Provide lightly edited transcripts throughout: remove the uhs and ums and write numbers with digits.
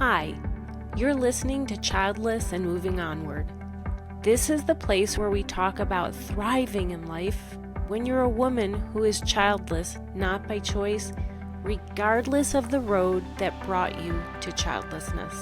Hi, you're listening to Childless and Moving Onward. This is the place where we talk about thriving in life when you're a woman who is childless, not by choice, regardless of the road that brought you to childlessness.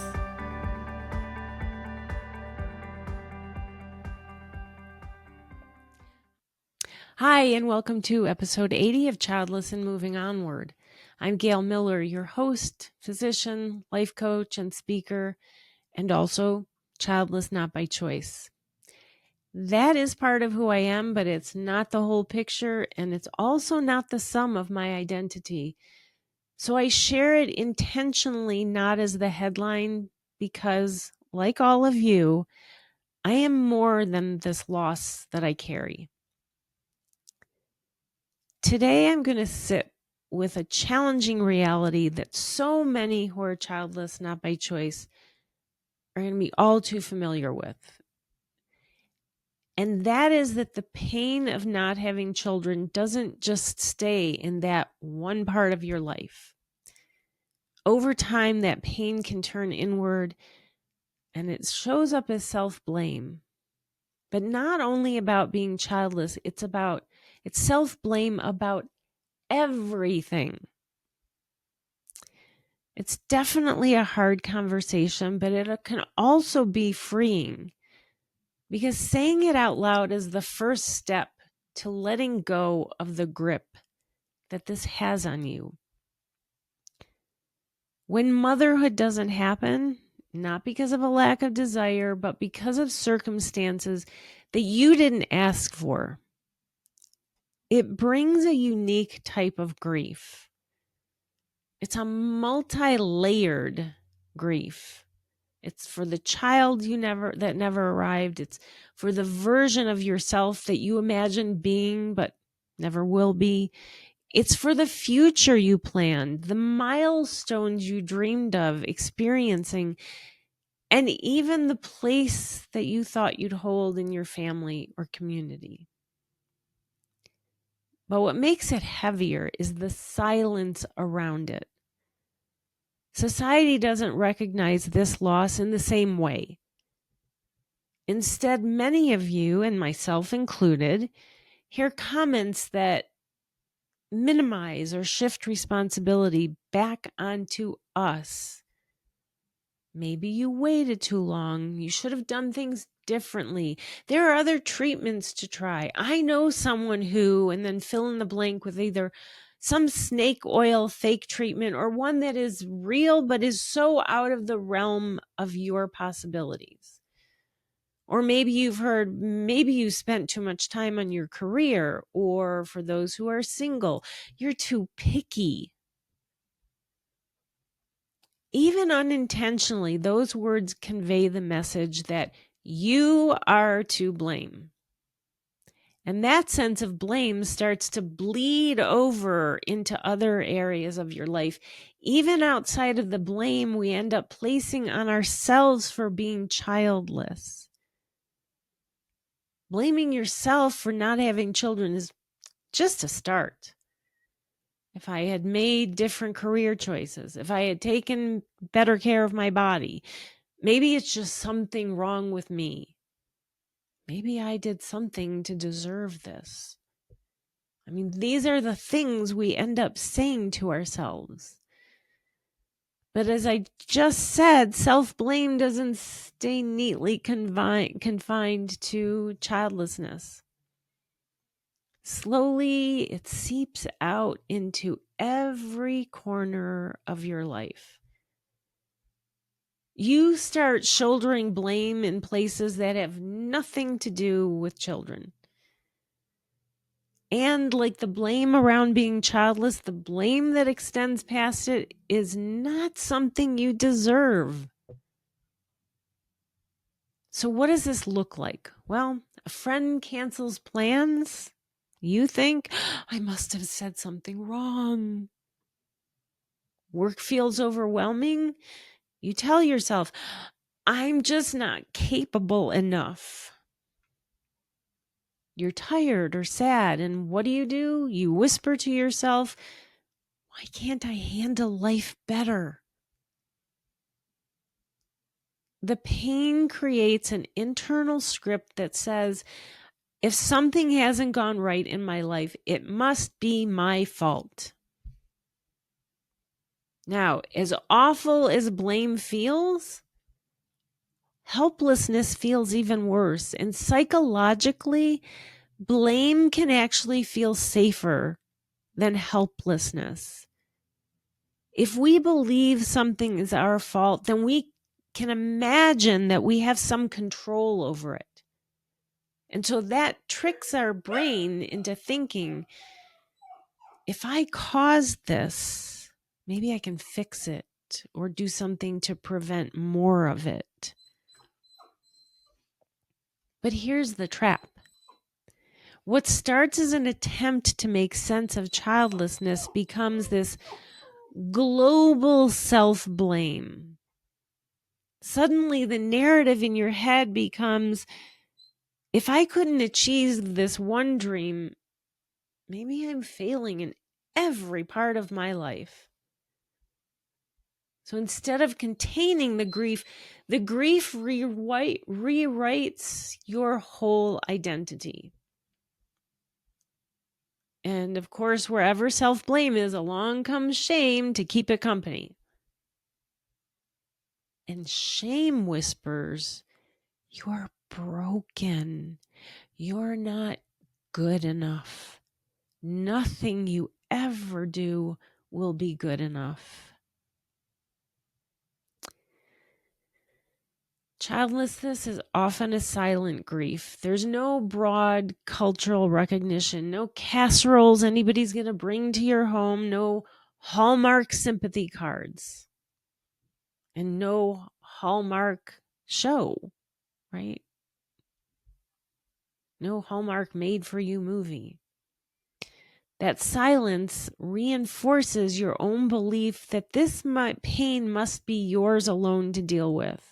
Hi, and welcome to episode 80 of Childless and Moving Onward. I'm Gail Miller, your host, physician, life coach, and speaker, and also childless not by choice. That is part of who I am, but it's not the whole picture, and it's also not the sum of my identity. So I share it intentionally, not as the headline, because, like all of you, I am more than this loss that I carry. Today, I'm going to sit with a challenging reality that so many who are childless, not by choice, are going to be all too familiar with. And that is that the pain of not having children doesn't just stay in that one part of your life. Over time, that pain can turn inward, and it shows up as self-blame. But not only about being childless, it's self-blame about everything. It's definitely a hard conversation, but it can also be freeing, because saying it out loud is the first step to letting go of the grip that this has on you. When motherhood doesn't happen, not because of a lack of desire, but because of circumstances that you didn't ask for, it brings a unique type of grief. It's a multi-layered grief. It's for the child that never arrived. It's for the version of yourself that you imagined being but never will be. It's for the future you planned, the milestones you dreamed of experiencing, and even the place that you thought you'd hold in your family or community. But what makes it heavier is the silence around it. Society doesn't recognize this loss in the same way. Instead, many of you, and myself included, hear comments that minimize or shift responsibility back onto us. Maybe you waited too long. You should have done things differently. There are other treatments to try. I know someone who, and then fill in the blank with either some snake oil fake treatment or one that is real but is so out of the realm of your possibilities. Or maybe you've heard, maybe you spent too much time on your career, or for those who are single, you're too picky. Even unintentionally, those words convey the message that you are to blame. And that sense of blame starts to bleed over into other areas of your life. Even outside of the blame, we end up placing on ourselves for being childless. Blaming yourself for not having children is just a start. If I had made different career choices, if I had taken better care of my body, maybe it's just something wrong with me. Maybe I did something to deserve this. I mean, these are the things we end up saying to ourselves. But as I just said, self-blame doesn't stay neatly confined to childlessness. Slowly, it seeps out into every corner of your life. You start shouldering blame in places that have nothing to do with children. And like the blame around being childless, the blame that extends past it is not something you deserve. So what does this look like? Well, a friend cancels plans. You think, I must have said something wrong. Work feels overwhelming. You tell yourself, I'm just not capable enough. You're tired or sad, and what do? You whisper to yourself, why can't I handle life better? the pain creates an internal script that says, if something hasn't gone right in my life, it must be my fault. Now, as awful as blame feels, helplessness feels even worse. And psychologically, blame can actually feel safer than helplessness. If we believe something is our fault, then we can imagine that we have some control over it. And so that tricks our brain into thinking, if I caused this, maybe I can fix it or do something to prevent more of it. But here's the trap. What starts as an attempt to make sense of childlessness becomes this global self-blame. Suddenly, the narrative in your head becomes, if I couldn't achieve this one dream, maybe I'm failing in every part of my life. So instead of containing the grief rewrites your whole identity. And of course, wherever self-blame is, along comes shame to keep it company. And shame whispers, you're broken. You're not good enough. Nothing you ever do will be good enough. Childlessness is often a silent grief. There's no broad cultural recognition, no casseroles anybody's going to bring to your home, no Hallmark sympathy cards, and no Hallmark show, right? No Hallmark made-for-you movie. That silence reinforces your own belief that this pain must be yours alone to deal with.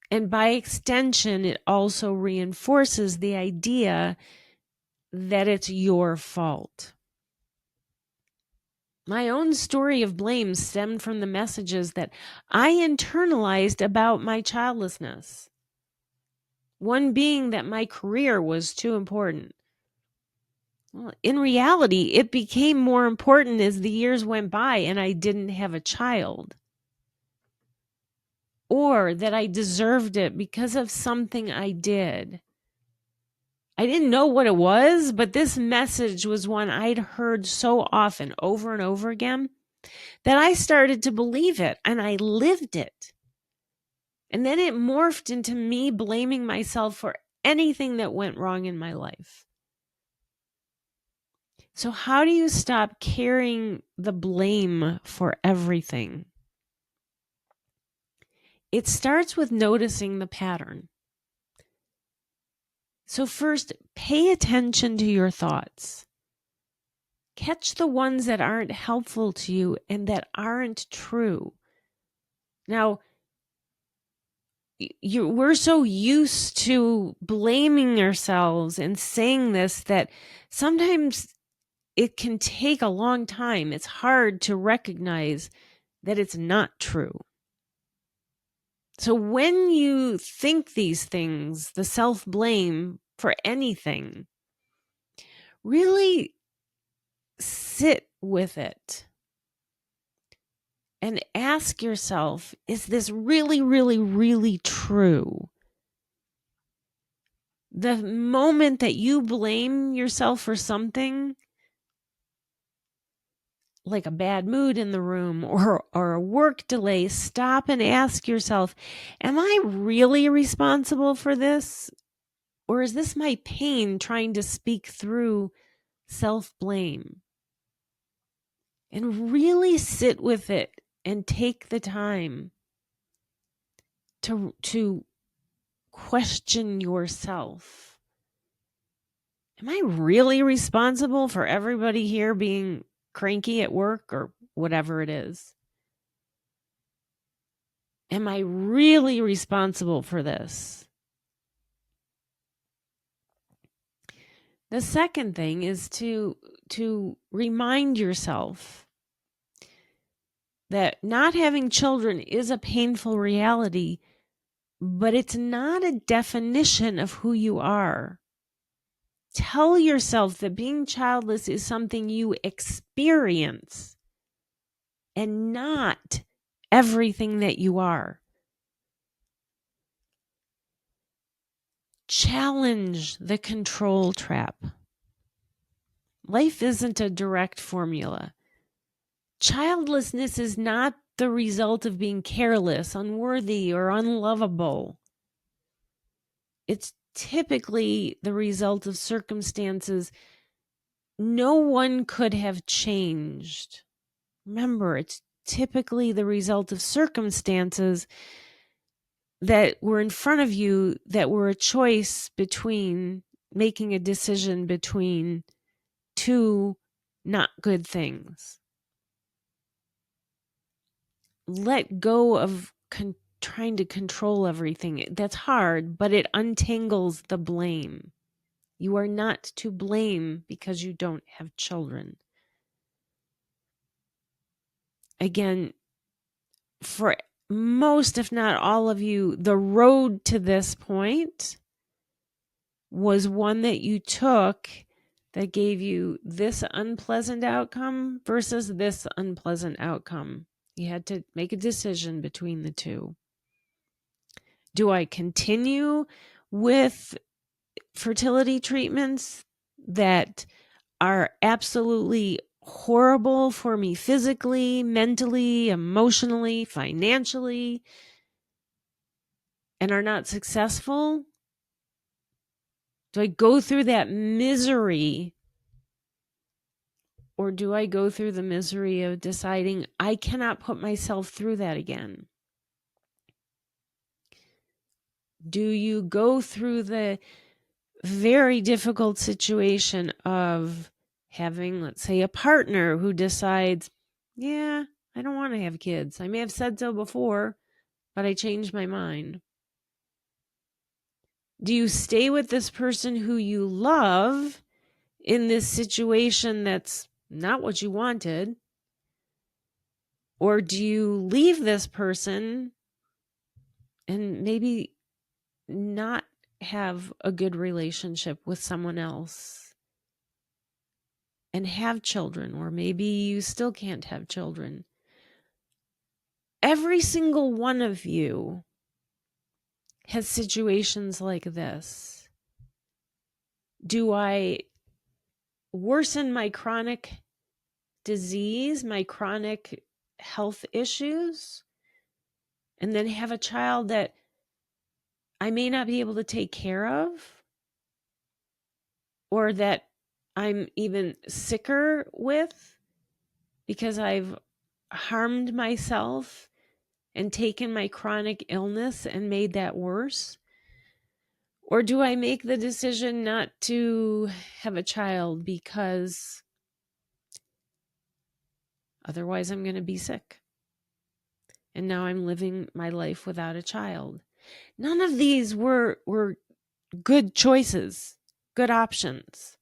And by extension, it also reinforces the idea that it's your fault. My own story of blame stemmed from the messages that I internalized about my childlessness. One being that my career was too important. Well, in reality, it became more important as the years went by and I didn't have a child. Or that I deserved it because of something I did. I didn't know what it was, but this message was one I'd heard so often over and over again that I started to believe it and I lived it. And then it morphed into me blaming myself for anything that went wrong in my life. So how do you stop carrying the blame for everything? It starts with noticing the pattern. So first, pay attention to your thoughts. Catch the ones that aren't helpful to you and that aren't true. Now, we're so used to blaming ourselves and saying this that sometimes it can take a long time. It's hard to recognize that it's not true. So when you think these things, the self-blame for anything, really sit with it and ask yourself, is this really, really, really true? The moment that you blame yourself for something, like a bad mood in the room or a work delay, stop and ask yourself, am I really responsible for this? Or is this my pain trying to speak through self-blame? And really sit with it and take the time to question yourself. Am I really responsible for everybody here being cranky at work or whatever it is? Am I really responsible for this? The second thing is to remind yourself that not having children is a painful reality, but it's not a definition of who you are. Tell yourself that being childless is something you experience and not everything that you are. Challenge the control trap. Life isn't a direct formula. Childlessness is not the result of being careless, unworthy, or unlovable. It's typically the result of circumstances no one could have changed. Remember, it's typically the result of circumstances that were in front of you that were a choice between making a decision between two not good things. Let go of trying to control everything. That's hard, but it untangles the blame. You are not to blame because you don't have children. Again, for most, if not all of you, the road to this point was one that you took that gave you this unpleasant outcome versus this unpleasant outcome. You had to make a decision between the two. Do I continue with fertility treatments that are absolutely horrible for me physically, mentally, emotionally, financially, and are not successful? Do I go through that misery, or do I go through the misery of deciding I cannot put myself through that again? Do you go through the very difficult situation of having, let's say, a partner who decides, yeah, I don't want to have kids. I may have said so before, but I changed my mind. Do you stay with this person who you love in this situation that's not what you wanted? Or do you leave this person and maybe not have a good relationship with someone else and have children? Or maybe you still can't have children. Every single one of you has situations like this. Do I worsen my chronic disease, my chronic health issues, and then have a child that I may not be able to take care of, or that I'm even sicker with because I've harmed myself and taken my chronic illness and made that worse? Or do I make the decision not to have a child because otherwise I'm going to be sick? And now I'm living my life without a child. None of these were good choices, good options.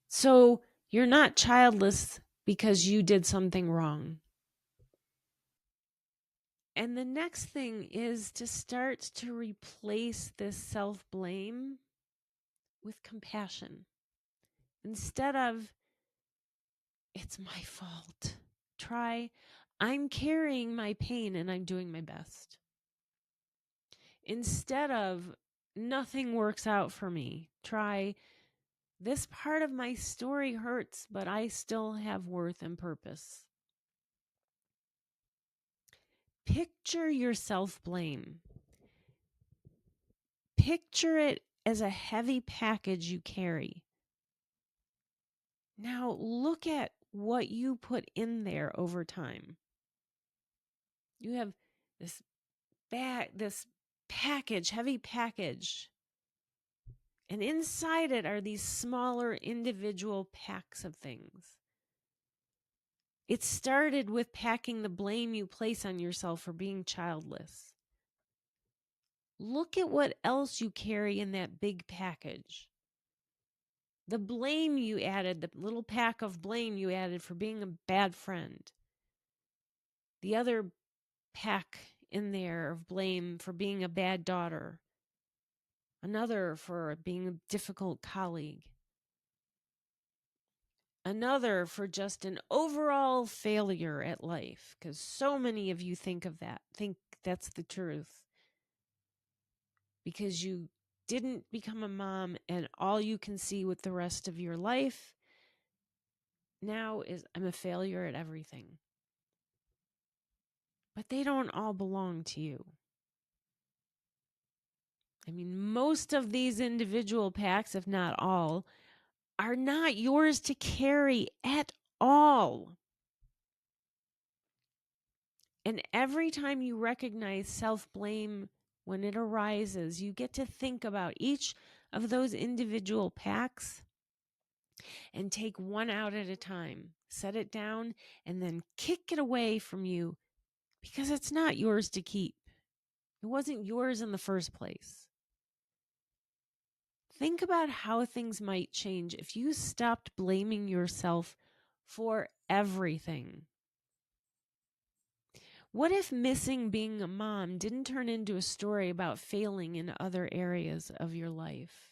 So you're not childless because you did something wrong. And the next thing is to start to replace this self-blame with compassion. Instead of, it's my fault, try, I'm carrying my pain and I'm doing my best. Instead of, nothing works out for me, try, this part of my story hurts, but I still have worth and purpose. Picture your self-blame. Picture it as a heavy package you carry. Now look at what you put in there over time. You have this package, heavy package. And inside it are these smaller individual packs of things. It started with packing the blame you place on yourself for being childless. Look at what else you carry in that big package. The blame you added, the little pack of blame you added for being a bad friend. The other pack in there of blame for being a bad daughter. Another for being a difficult colleague. Another for just an overall failure at life, because so many of you think that's the truth. Because you didn't become a mom and all you can see with the rest of your life now is I'm a failure at everything. But they don't all belong to you. I mean, most of these individual packs, if not all, are not yours to carry at all. And every time you recognize self-blame when it arises, you get to think about each of those individual packs and take one out at a time. Set it down and then kick it away from you because it's not yours to keep. It wasn't yours in the first place. Think about how things might change if you stopped blaming yourself for everything. What if missing being a mom didn't turn into a story about failing in other areas of your life?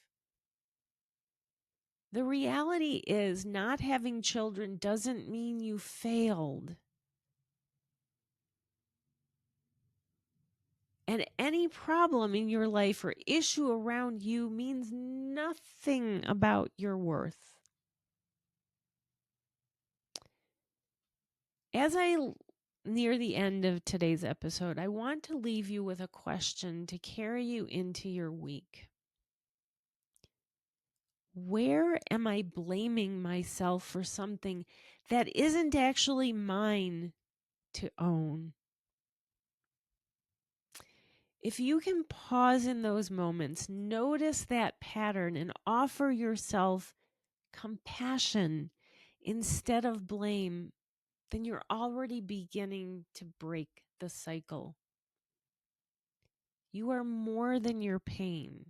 The reality is, not having children doesn't mean you failed. And any problem in your life or issue around you means nothing about your worth. As I near the end of today's episode, I want to leave you with a question to carry you into your week. Where am I blaming myself for something that isn't actually mine to own? If you can pause in those moments, notice that pattern and offer yourself compassion instead of blame, then you're already beginning to break the cycle. You are more than your pain.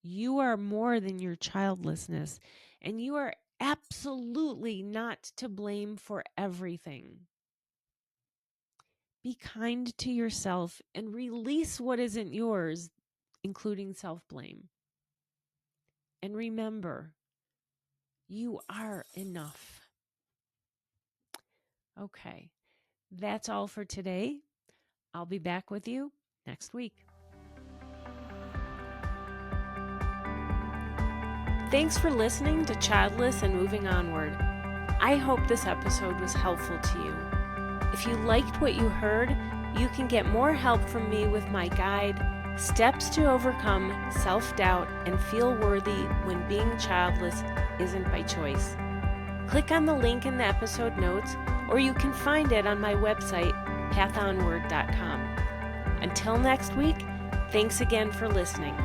You are more than your childlessness, and you are absolutely not to blame for everything. Be kind to yourself and release what isn't yours, including self-blame. And remember, you are enough. Okay, that's all for today. I'll be back with you next week. Thanks for listening to Childless and Moving Onward. I hope this episode was helpful to you. If you liked what you heard, you can get more help from me with my guide, Steps to Overcome Self-Doubt and Feel Worthy When Being Childless Isn't by Choice. Click on the link in the episode notes, or you can find it on my website, pathonward.com. Until next week, thanks again for listening.